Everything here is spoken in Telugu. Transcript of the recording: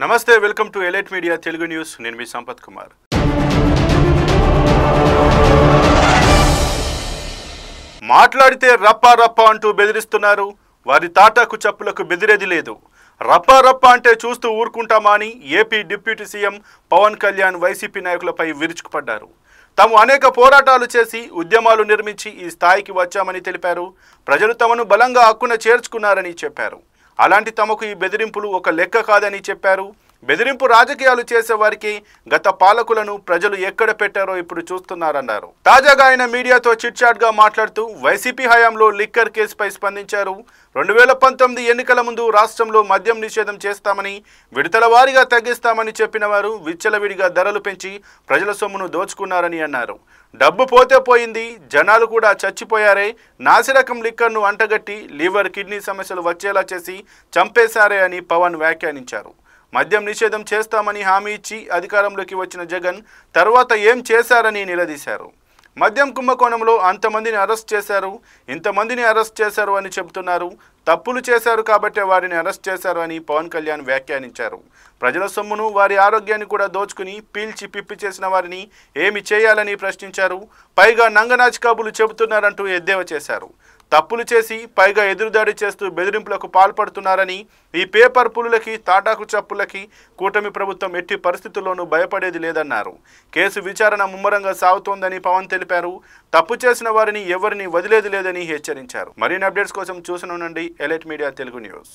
నమస్తే, welcome to elite media Telugu news. నేను మీ సంపత్ కుమార్. మాట్లాడితే రప్పా రప్పా అంటూ బెదిరిస్తున్నారు. వారి తాటాకు చప్పులకు బెదిరేది లేదు. రప్పా రప్పా అంటే చూస్తూ ఊరుకుంటామా అని AP deputy CM Pawan Kalyan YCP నాయకులపై విరుచుకుపడ్డారు. తాము అనేక పోరాటాలు చేసి ఉద్యమాలు నిర్మించి ఈ స్థాయికి వచ్చామని తెలిపారు. ప్రజలు తమను బలంగా హక్కున చేర్చుకున్నారని చెప్పారు. అలాంటి తమకు ఈ బెదిరింపులు ఒక లెక్క కాదని చెప్పారు. బెదిరింపు రాజకీయాలు చేసే వారికి గత పాలకులను ప్రజలు ఎక్కడ పెట్టారో ఇప్పుడు చూస్తున్నారన్నారు. తాజాగా ఆయన మీడియాతో చిట్చాట్ గా మాట్లాడుతూ వైసీపీ హయాంలో లిక్కర్ కేసుపై స్పందించారు. 2019 ఎన్నికల ముందు రాష్ట్రంలో మద్యం నిషేధం చేస్తామని, విడతల వారీగా తగ్గిస్తామని చెప్పిన వారు విచ్చలవిడిగా ధరలు పెంచి ప్రజల సొమ్మును దోచుకున్నారని అన్నారు. డబ్బు పోతే పోయింది, జనాలు కూడా చచ్చిపోయారే, నాసిరకం లిక్కర్ను అంటగట్టి లివర్ కిడ్నీ సమస్యలు వచ్చేలా చేసి చంపేశారే అని పవన్ వ్యాఖ్యానించారు. మద్యం నిషేధం చేస్తామని హామీ ఇచ్చి అధికారంలోకి వచ్చిన జగన్ తర్వాత ఏం చేశారని నిలదీశారు. మద్యం కుంభకోణంలో అంతమందిని అరెస్ట్ చేశారు, ఇంతమందిని అరెస్ట్ చేశారు అని చెబుతున్నారు. తప్పులు చేశారు కాబట్టే వారిని అరెస్ట్ చేశారు అని పవన్ కళ్యాణ్ వ్యాఖ్యానించారు. ప్రజల సొమ్మును, వారి ఆరోగ్యాన్ని కూడా దోచుకుని పీల్చి పిప్పి చేసిన వారిని ఏమి చేయాలని ప్రశ్నించారు. పైగా నంగనాచి కబులు చెబుతున్నారంటూ ఎద్దేవా చేశారు. తప్పులు చేసి పైగా ఎదురుదాడి చేస్తూ బెదిరింపులకు పాల్పడుతున్నారని, ఈ పేపర్ పులులకి, తాటాకు చప్పులకి కూటమి ప్రభుత్వం ఎట్టి పరిస్థితుల్లోనూ భయపడేది లేదన్నారు. కేసు విచారణ ముమ్మరంగా సాగుతోందని పవన్ తెలిపారు. తప్పు చేసిన వారిని ఎవరిని వదిలేది లేదని హెచ్చరించారు. మరిన్ని అప్డేట్స్ కోసం చూస్తూనే ఉండండి ఎలైట్ మీడియా తెలుగు న్యూస్.